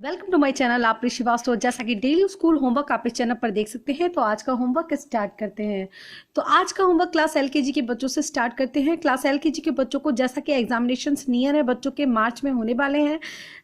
Welcome to my channel. आप श्रीवास्तव। जैसा कि डेली स्कूल होमवर्क आप इस चैनल पर देख सकते हैं, तो आज का होमवर्क स्टार्ट करते हैं। तो आज का होमवर्क क्लास एलकेजी के बच्चों से स्टार्ट करते हैं। क्लास एलकेजी के बच्चों को जैसा कि एग्जामिनेशंस नियर है, बच्चों के मार्च में होने वाले हैं,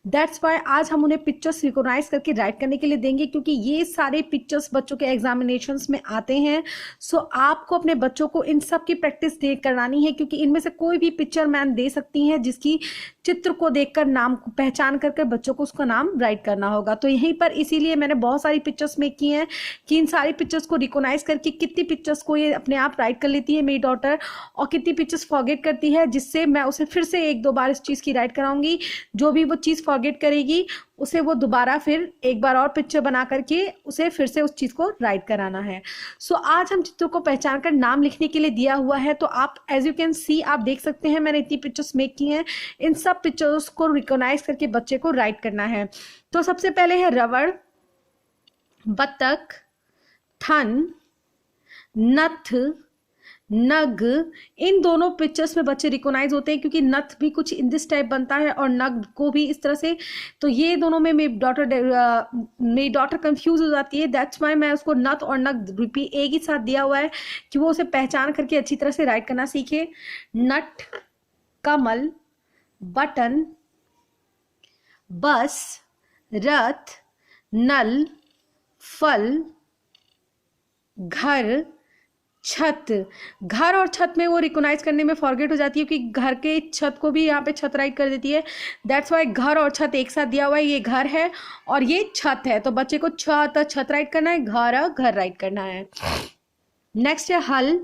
दैट्स वाई आज हम उन्हें पिक्चर्स रिकॉग्नाइज करके राइट करने के लिए देंगे, क्योंकि ये सारे पिक्चर्स बच्चों के एग्जामिनेशंस में आते हैं। सो आपको अपने बच्चों को इन सब की प्रैक्टिस करानी है, क्योंकि इनमें से कोई भी पिक्चर मैम दे सकती हैं जिसकी चित्र को देखकर नाम को पहचान करके बच्चों को उसका नाम राइट करना होगा। तो यहीं पर इसीलिए मैंने बहुत सारी पिक्चर्स मेक की हैं कि इन सारी पिक्चर्स को रिकॉग्नाइज करके कितनी पिक्चर्स को ये अपने आप राइट कर लेती है मेरी डॉटर, और कितनी पिक्चर्स फॉरगेट करती है, जिससे मैं उसे फिर से एक दो बार इस चीज़ की राइट कराऊंगी। जो भी वो चीज़ फॉरगेट करेगी उसे वो दोबारा फिर एक बार और पिक्चर बना करके उसे फिर से उस चीज़ को राइट कराना है। सो आज हम चित्रों को पहचान कर नाम लिखने के लिए दिया हुआ है। तो आप एज यू कैन सी, आप देख सकते हैं मैंने इतनी पिक्चर्स मेक की हैं। इन सब पिक्चर्स को रिकॉग्नाइज करके बच्चे को राइट करना है। तो सबसे पहले है रबड़, बत्तख, थन, नथ, नग। इन दोनों पिक्चर्स में बच्चे रिकॉग्नाइज होते हैं, क्योंकि नथ भी कुछ इन दिस टाइप बनता है और नग को भी इस तरह से। तो ये दोनों में मेरी डॉटर कंफ्यूज हो जाती है। दैट्स वाई मैं उसको नथ और नग रिपीट एक ही साथ दिया हुआ है कि वो उसे पहचान करके अच्छी तरह से राइट करना सीखे। नट, कमल, बटन, बस, रथ, नल, फल, घर, छत। घर और छत में वो रिकॉग्नाइज करने में फॉरगेट हो जाती है, क्योंकि घर के छत को भी यहाँ पे छत राइट कर देती है। दैट्स वाई घर और छत एक साथ दिया हुआ है। ये घर है और ये छत है, तो बच्चे को छत राइट करना है, घर राइट करना है। नेक्स्ट है हल,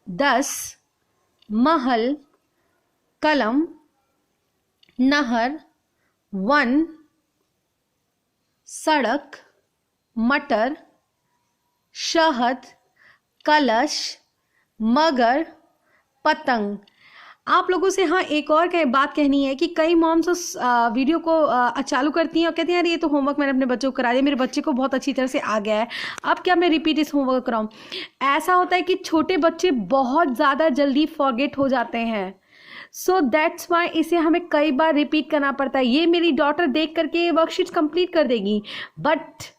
10, महल, कलम, नहर, वन, सड़क, मटर, शहद, कलश, मगर, पतंग। आप लोगों से हाँ एक और बात कहनी है कि कई मॉम्स उस वीडियो को चालू करती हैं और कहती हैं यार ये तो होमवर्क मैंने अपने बच्चों को करा दिया, मेरे बच्चे को बहुत अच्छी तरह से आ गया है, अब क्या मैं रिपीट इस होमवर्क कराऊं। ऐसा होता है कि छोटे बच्चे बहुत ज़्यादा जल्दी फॉरगेट हो जाते हैं। सो दैट्स वाई इसे हमें कई बार रिपीट करना पड़ता है। ये मेरी डॉटर देख करके वर्कशीट कंप्लीट कर देगी, बट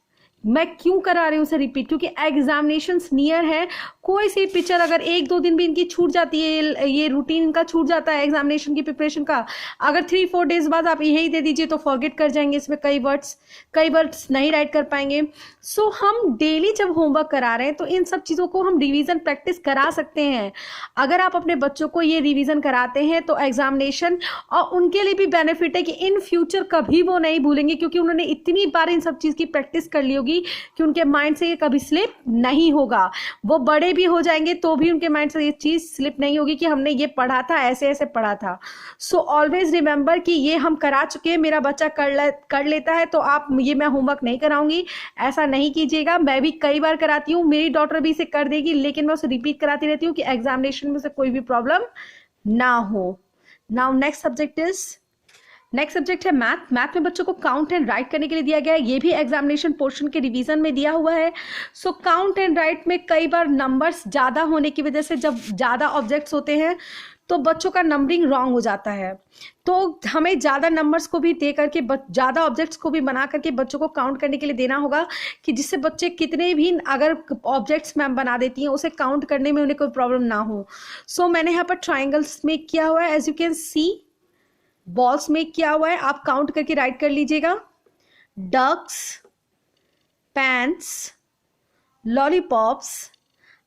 मैं क्यों करा रही हूँ उसे रिपीट, क्योंकि एग्जामिनेशंस नियर है। कोई सी पिक्चर अगर एक दो दिन भी इनकी छूट जाती है, ये रूटीन इनका छूट जाता है एग्जामिनेशन की प्रिपरेशन का, अगर 3-4 डेज बाद आप यही दे दीजिए तो फॉरगेट कर जाएंगे, इसमें कई वर्ड्स नहीं राइट कर पाएंगे। सो हम डेली जब होमवर्क करा रहे हैं तो इन सब चीज़ों को हम रिवीजन प्रैक्टिस करा सकते हैं। अगर आप अपने बच्चों को ये रिवीजन कराते हैं तो एग्जामिनेशन और उनके लिए भी बेनिफिट है कि इन फ्यूचर कभी वो नहीं भूलेंगे, क्योंकि उन्होंने इतनी बार इन सब चीज़ की प्रैक्टिस कर ली होगी कि उनके माइंड से ये कभी स्लिप नहीं होगा। वो बड़े भी हो जाएंगे तो भी उनके माइंड से ये चीज स्लिप नहीं होगी कि हमने ये पढ़ा था, ऐसे ऐसे पढ़ा था। सो ऑलवेज रिमेंबर कि ये हम करा चुके हैं, मेरा बच्चा कर लेता है तो आप ये मैं होमवर्क नहीं कराऊंगी, ऐसा नहीं कीजिएगा। मैं भी कई बार कराती हूँ, मेरी डॉटर भी इसे कर देगी, लेकिन मैं उसे रिपीट कराती रहती हूँ कि एग्जामिनेशन में से कोई भी प्रॉब्लम ना हो। नाउ नेक्स्ट सब्जेक्ट है मैथ। मैथ में बच्चों को काउंट एंड राइट करने के लिए दिया गया है। ये भी एग्जामिनेशन पोर्शन के रिवीजन में दिया हुआ है। सो काउंट एंड राइट में कई बार नंबर्स ज़्यादा होने की वजह से, जब ज़्यादा ऑब्जेक्ट्स होते हैं तो बच्चों का नंबरिंग रॉन्ग हो जाता है। तो हमें ज़्यादा नंबर्स को भी दे करके, ज़्यादा ऑब्जेक्ट्स को भी बना करके बच्चों को काउंट करने के लिए देना होगा, कि जिससे बच्चे कितने भी अगर ऑब्जेक्ट्स मैम बना देती हैं उसे काउंट करने में उन्हें कोई प्रॉब्लम ना हो। सो मैंने यहाँ पर ट्राइंगल्स मेक किया हुआ है, as you can see, balls make किया हुआ है, आप काउंट करके राइट कर लीजिएगा। Ducks, pants, lollipops,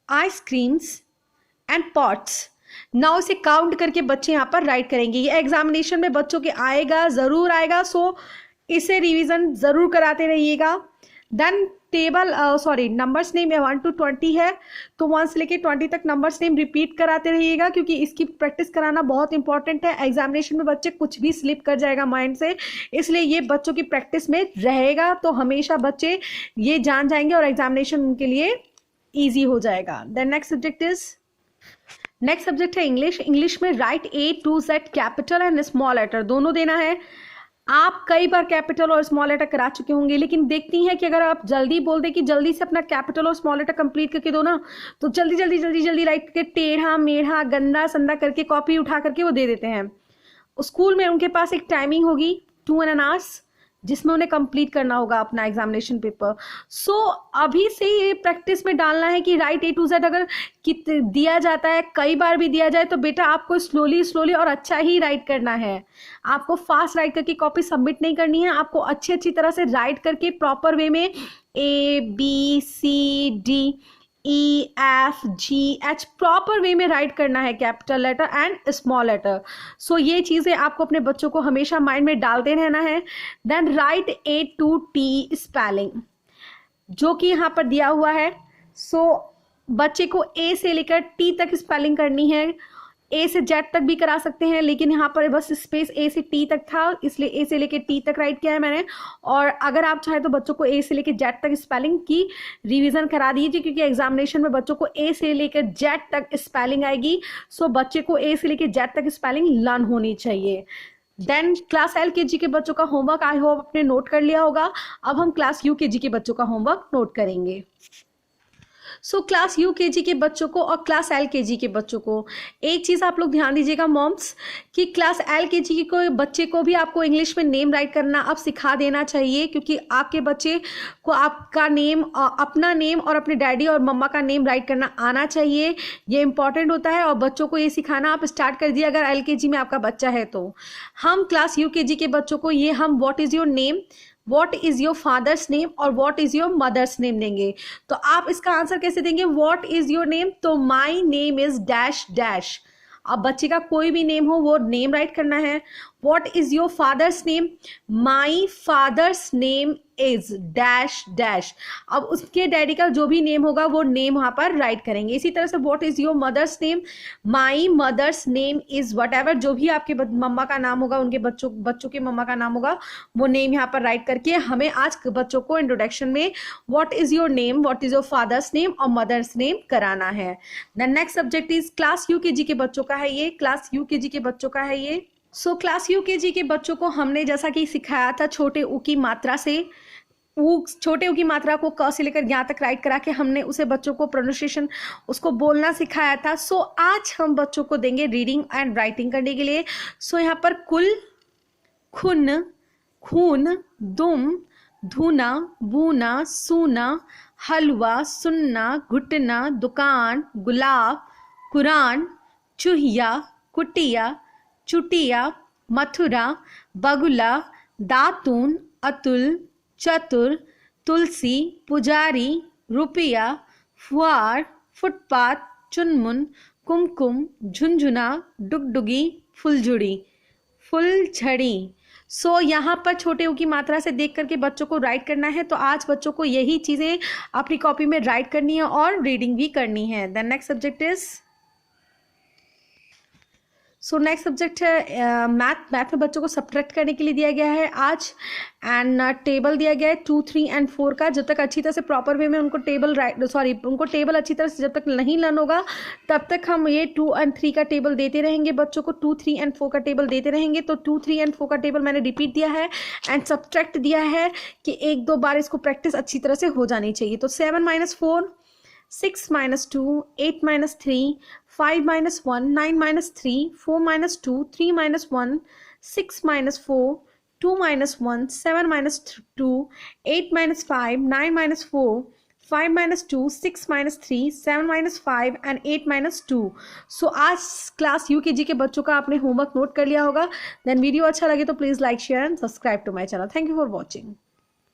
ice creams and pots. Now इसे काउंट करके बच्चे यहाँ पर राइट करेंगे। ये एग्जामिनेशन में बच्चों के आएगा, जरूर आएगा। सो इसे रिवीजन जरूर कराते रहिएगा। देन नंबर्स नेम 1 to 20 है, तो 1 से लेके 20 तक नंबर्स नेम रिपीट कराते रहिएगा, क्योंकि इसकी प्रैक्टिस कराना बहुत इंपॉर्टेंट है। एग्जामिनेशन में बच्चे कुछ भी स्लिप कर जाएगा माइंड से, इसलिए ये बच्चों की प्रैक्टिस में रहेगा तो हमेशा बच्चे ये जान जाएंगे और एग्जामिनेशन उनके लिए ईजी हो जाएगा। देन नेक्स्ट सब्जेक्ट है इंग्लिश। इंग्लिश में write A to Z capital and small letter दोनों देना है। आप कई बार कैपिटल और स्मॉल लेटर करा चुके होंगे, लेकिन देखती हैं कि अगर आप जल्दी बोल दें कि जल्दी से अपना कैपिटल और स्मॉल लेटर कंप्लीट करके दो ना, तो जल्दी जल्दी जल्दी जल्दी राइट करके टेढ़ा मेढ़ा गंदा संदा करके कॉपी उठा करके वो दे देते हैं। स्कूल में उनके पास एक टाइमिंग होगी 2.5 hours, जिसमें उन्हें कंप्लीट करना होगा अपना एग्जामिनेशन पेपर। सो अभी से ये प्रैक्टिस में डालना है कि राइट A to Z अगर दिया जाता है, कई बार भी दिया जाए, तो बेटा आपको स्लोली स्लोली और अच्छा ही राइट करना है। आपको फास्ट राइट करके कॉपी सबमिट नहीं करनी है, आपको अच्छी अच्छी तरह से राइट करके प्रॉपर वे में ABCDEFGH प्रॉपर वे में राइट करना है, capital letter and small letter. So ये चीज़ें आपको अपने बच्चों को हमेशा माइंड में डालते रहना है। Then write A to T spelling, जो कि यहाँ पर दिया हुआ है। सो बच्चे को A से लेकर T तक स्पेलिंग करनी है। A से Z तक भी करा सकते हैं, लेकिन यहाँ पर बस स्पेस A से T तक था, इसलिए A से लेके T तक राइट किया है मैंने। और अगर आप चाहें तो बच्चों को A से लेके Z तक स्पेलिंग की रिवीजन करा दीजिए, क्योंकि एग्जामिनेशन में बच्चों को A से लेकर Z तक स्पेलिंग आएगी। सो बच्चे को A से लेकर Z तक स्पेलिंग लर्न होनी चाहिए। देन क्लास LKG के बच्चों का होमवर्क आई होप आपने नोट कर लिया होगा। अब हम क्लास UKG के बच्चों का होमवर्क नोट करेंगे। सो क्लास UKG के बच्चों को और क्लास LKG के बच्चों को एक चीज़ आप लोग ध्यान दीजिएगा मॉम्स, कि क्लास LKG को बच्चे को भी आपको इंग्लिश में नेम राइट करना अब सिखा देना चाहिए, क्योंकि आपके बच्चे को आपका नेम, अपना नेम और अपने डैडी और मम्मा का नेम राइट करना आना चाहिए। ये इंपॉर्टेंट होता है और बच्चों को ये सिखाना आप स्टार्ट कर दिए अगर LKG में आपका बच्चा है तो। हम क्लास UKG के बच्चों को ये हम what is your name, what is your father's name और what is your mother's name देंगे। तो आप इसका आंसर कैसे देंगे, वॉट इज़ योर नेम, तो my name is dash dash. अब बच्चे का कोई भी नेम हो वो नेम राइट करना है। What is your father's name, my father's name is dash dash. अब उसके डैडी का जो भी नेम होगा वो नेम वहाँ पर राइट करेंगे। इसी तरह से what is your mother's name, my mother's name is whatever, जो भी आपके मम्मा का नाम होगा, उनके बच्चों के मम्मा का नाम होगा, वो नेम यहाँ पर राइट करके हमें आज बच्चों को इंट्रोडक्शन में what is your name, what is your father's name और मदर्स नेम कराना है। The next subject is class UKG के बच्चों का है ये, क्लास UKG के बच्चों का है ये। सो क्लास UKG के बच्चों को हमने जैसा कि सिखाया था छोटे ऊ की मात्रा से, छोटे ऊ की मात्रा को क से लेकर यहाँ तक राइट करा के हमने उसे बच्चों को प्रोनाउंसिएशन उसको बोलना सिखाया था। सो आज हम बच्चों को देंगे रीडिंग एंड राइटिंग करने के लिए। सो यहाँ पर कुल, खुन, खून, दुम, धूना, बूना, सूना, हलवा, सुन्ना, घुटना, दुकान, गुलाब, कुरान, चूहिया, कुटिया, चुटिया, मथुरा, बगुला, दातून, अतुल, चतुर, तुलसी, पुजारी, रुपया, फुआर, फुटपाथ, चुनमुन, कुमकुम, झुंझुना, डुगडुगी, फुलझड़ी, फुलझड़ी। सो यहाँ पर छोटे ऊ की मात्रा से देख करके बच्चों को राइट करना है। तो आज बच्चों को यही चीज़ें अपनी कॉपी में राइट करनी है और रीडिंग भी करनी है। The next subject is, so next subject है मैथ। मैथ में बच्चों को सब्ट्रैक्ट करने के लिए दिया गया है आज, एंड टेबल दिया गया है 2, 3 एंड 4 का। जब तक अच्छी तरह से प्रॉपर वे में उनको टेबल अच्छी तरह से जब तक नहीं लर्न होगा तब तक हम ये 2 और 3 का टेबल देते रहेंगे बच्चों को, 2, 3 एंड 4 का टेबल देते रहेंगे। तो 2, 3 एंड 4 का टेबल मैंने रिपीट दिया है एंड सब्ट्रैक्ट दिया है कि 1-2 बार इसको प्रैक्टिस अच्छी तरह से हो जानी चाहिए। तो 7 - 4, 6 - 2, 8 - 3, 5 - 1, 9 - 3, 4 - 2, 3 - 1, 6 - 4, 2 - 1, 7 - 2, 8 - 5, 9 - 4, 5 - 2, 6 - 3, 7 - 5 एंड 8 - 2। सो आज क्लास UKG के बच्चों का आपने होमवर्क नोट कर लिया होगा। देन वीडियो अच्छा लगे तो please like, share and subscribe to my channel. Thank you for watching.